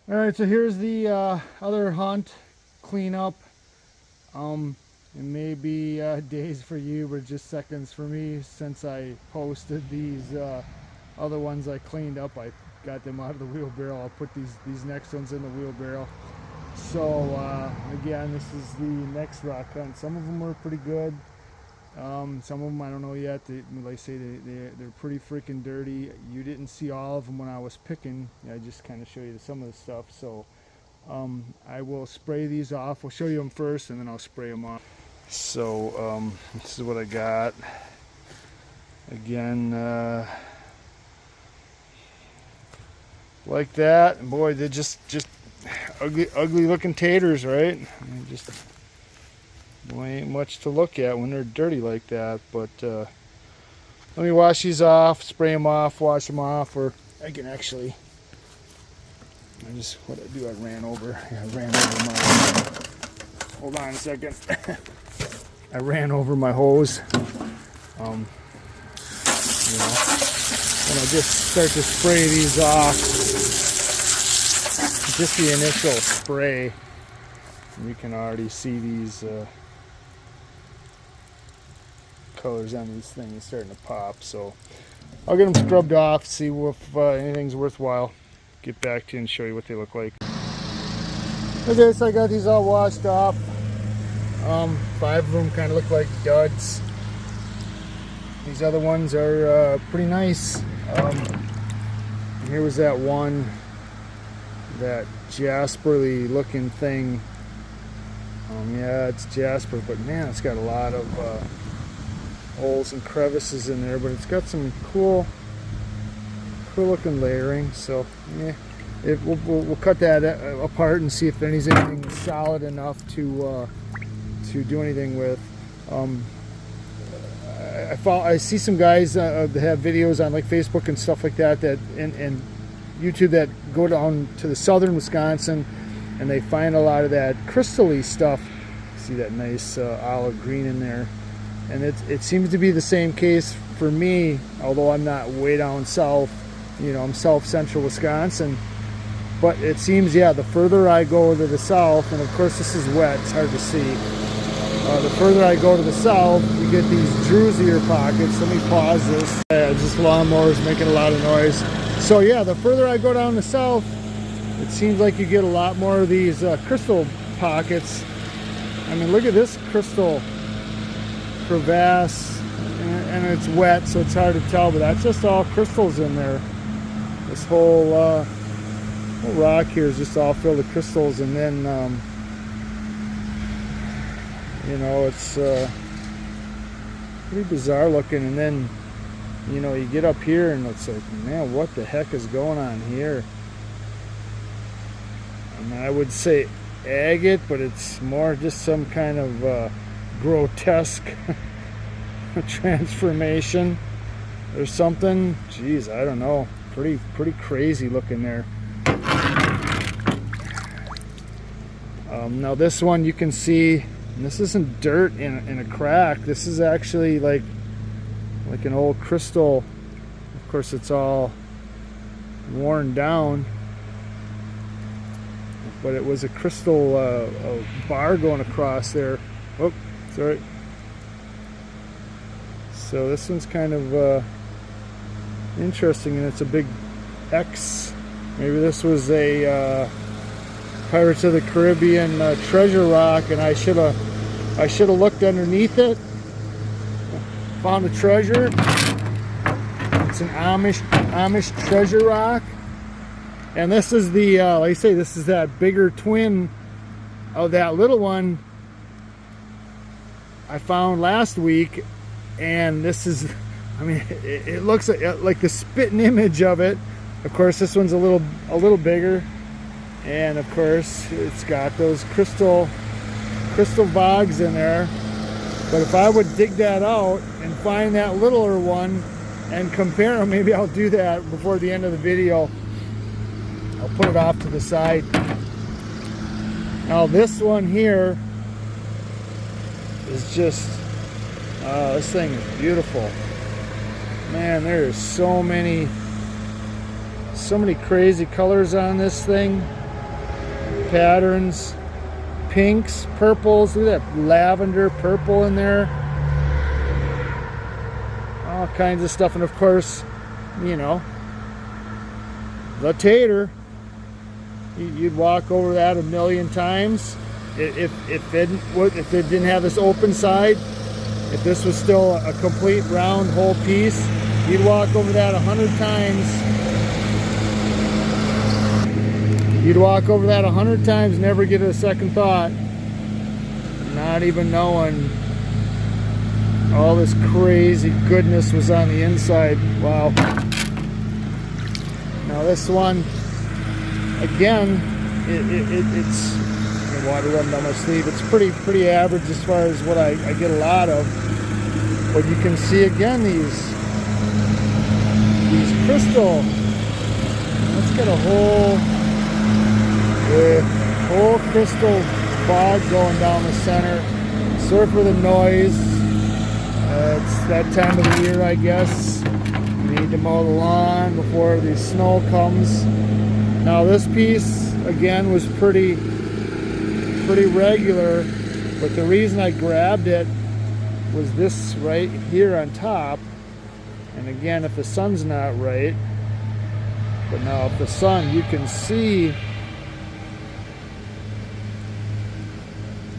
All right, so here's the other hunt cleanup. It may be days for you, but just seconds for me since I posted these other ones I cleaned up. I got them out of the wheelbarrow. I'll put these next ones in the wheelbarrow. So again, this is the next rock hunt. Some of them were pretty good. Some of them I don't know yet. Like I say, they're pretty freaking dirty. You didn't see all of them when I was picking. I just kind of show you some of the stuff. So I will spray these off. I'll show you them first, and then I'll spray them off. So this is what I got. Again, like that. And boy, they're just ugly looking taters, right? Just boy, ain't much to look at when they're dirty like that. But let me wash these off, spray them off, wash them off, or I can actually. What I do, I ran over my. Hold on a second. I ran over my hose. When I just start to spray these off, just the initial spray, you can already see these colors on these things starting to pop. So I'll get them scrubbed off, see if anything's worthwhile. Get back to you and show you what they look like. Okay, so I got these all washed off. 5 of them kind of look like duds. These other ones are pretty nice. Here was that one, that jasperly looking thing. Yeah, it's jasper, but man, it's got a lot of holes and crevices in there, but it's got some cool looking layering. So yeah, we'll cut that apart and see if there's anything solid enough to do anything with. I see some guys that have videos on like Facebook and stuff like that, and YouTube, that go down to the southern Wisconsin and they find a lot of that crystal-y stuff. See that nice olive green in there, and it seems to be the same case for me, although I'm not way down south. I'm south central Wisconsin, but it seems, yeah, the further I go to the south, and of course this is wet, it's hard to see. The further I go to the south, you get these drusier pockets. Let me pause this. Just lawnmowers making a lot of noise. So yeah, the further I go down the south, it seems like you get a lot more of these crystal pockets. I mean, look at this crystal crevasse, and it's wet, so it's hard to tell, but that's just all crystals in there. This whole rock here is just all filled with crystals, and then it's pretty bizarre looking. And then you get up here and it's like, man, what the heck is going on here? I mean, I would say agate, but it's more just some kind of grotesque transformation or something. Jeez, I don't know. Pretty crazy looking there. Now this one you can see, and this isn't dirt in a crack. This is actually like an old crystal. Of course, it's all worn down, but it was a crystal a bar going across there. Oh, sorry. So this one's kind of interesting, and it's a big X. Maybe this was a Pirates of the Caribbean treasure rock, and I should have looked underneath it. Found a treasure. It's an Amish treasure rock, and this is the like I say, this is that bigger twin of that little one I found last week. And this is, I mean, it looks like the spitting image of it. Of course, this one's a little bigger. And of course, it's got those crystal bogs in there. But if I would dig that out and find that littler one and compare them, maybe I'll do that before the end of the video. I'll put it off to the side. Now this one here is just, this thing is beautiful. Man, there is so many crazy colors on this thing. patterns, pinks, purples. Look at that lavender, purple in there. All kinds of stuff. And of course, you know, the tater. You'd walk over that a million times. If it didn't have this open side, if this was still a complete round whole piece, you'd walk over that 100 times. You'd walk over that 100 times, never get a second thought, not even knowing all this crazy goodness was on the inside. Wow. Now this one, again, it's water running down my sleeve. It's pretty average as far as what I get a lot of. But you can see again these crystal. Let's get a whole crystal fog going down the center. Sorry for the noise. It's that time of the year, I guess. You need to mow the lawn before the snow comes. Now this piece again was pretty regular, but the reason I grabbed it was this right here on top. And again, if the sun's not right, but now if the sun, you can see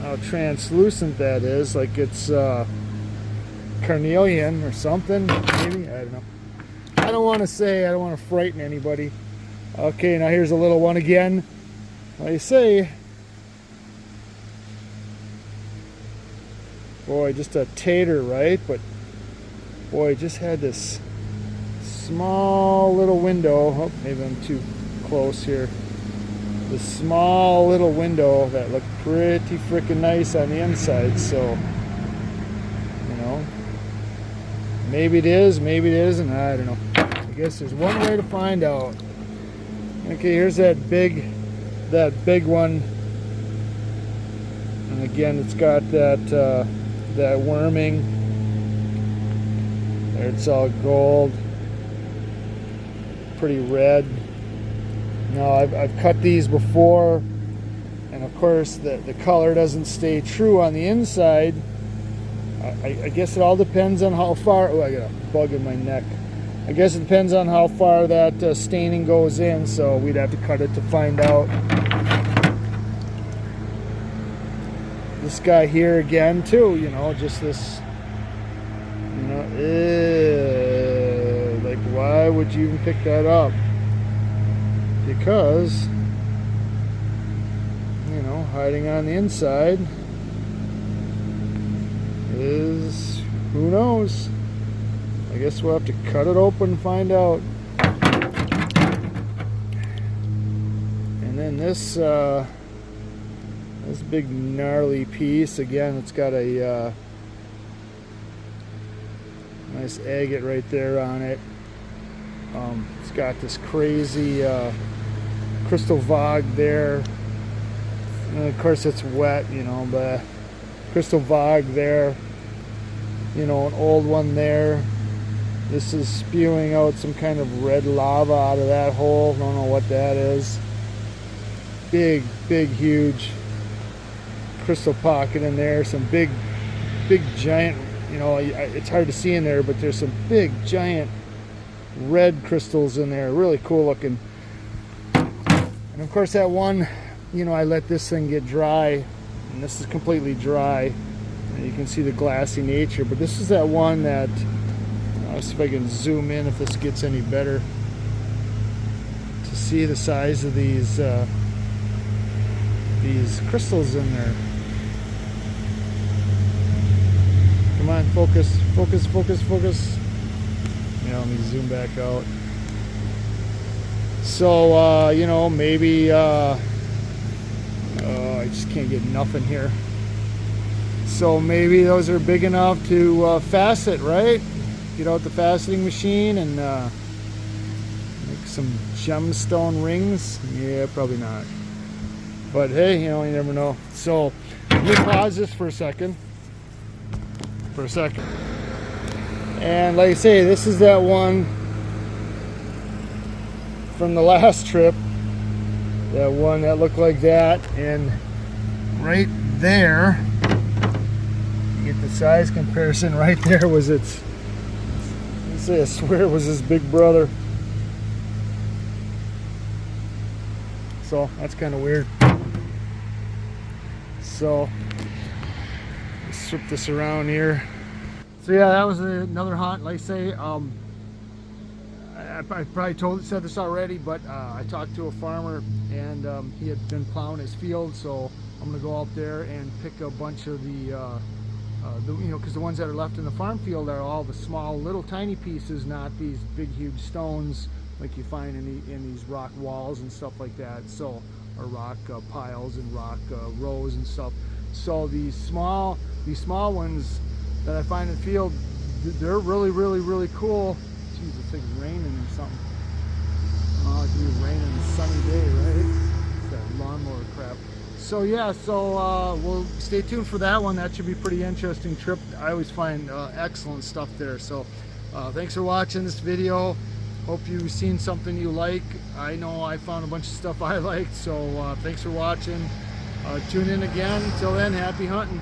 how translucent that is, like it's carnelian or something, maybe, I don't know. I don't want to say, I don't want to frighten anybody. Okay, now here's a little one again. Like I say, boy, just a tater, right? But boy, just had this small little window. Oh, maybe I'm too close here. This small little window that looked pretty freaking nice on the inside. So, you know, maybe it is, maybe it isn't. I don't know. I guess there's one way to find out. Okay, here's that big one. And again, it's got that that worming. There, it's all gold, pretty red. Now I've cut these before, and of course the color doesn't stay true on the inside. I guess it all depends on how far. Oh, I got a bug in my neck. I guess it depends on how far that staining goes in, so we'd have to cut it to find out. This guy here again too, you know, just this, you know, like why would you even pick that up? Because, you know, hiding on the inside is, who knows? I guess we'll have to cut it open and find out. And then this big gnarly piece, again, it's got a nice agate right there on it. It's got this crazy crystal vog there, and of course it's wet, you know, but crystal vog there, you know, an old one there. This is spewing out some kind of red lava out of that hole. Don't know what that is. Big huge crystal pocket in there. Some big giant, you know, it's hard to see in there, but there's some big giant red crystals in there. Really cool looking. And of course that one, you know, I let this thing get dry, and this is completely dry, and you can see the glassy nature. But this is that one that, I'll see if I can zoom in if this gets any better to see the size of these crystals in there. Come on, focus. Yeah, let me zoom back out. So, you know, maybe, I just can't get nothing here. So maybe those are big enough to facet, right? Get out the faceting machine and make some gemstone rings. Yeah, probably not. But hey, you know, you never know. So let me pause this for a second. And like I say, this is that one from the last trip that one that looked like that, and right there, you get the size comparison. Right there was its, let's say, I swear it was his big brother. So that's kind of weird. So let's strip this around here. So yeah, that was another hunt. Like I say, I probably said this already, but I talked to a farmer, and he had been plowing his field, so I'm gonna go out there and pick a bunch of the you know, because the ones that are left in the farm field are all the small, little, tiny pieces, not these big, huge stones like you find in these rock walls and stuff like that. So, or rock piles and rock rows and stuff. So these small ones that I find in the field, they're really, really, really cool. Jeez, it's like raining or something. Oh, it could be raining on a sunny day, right? It's that lawnmower crap. So yeah, so we'll stay tuned for that one. That should be a pretty interesting trip. I always find excellent stuff there. So thanks for watching this video. Hope you've seen something you like. I know I found a bunch of stuff I liked. So thanks for watching. Tune in again. Until then, happy hunting.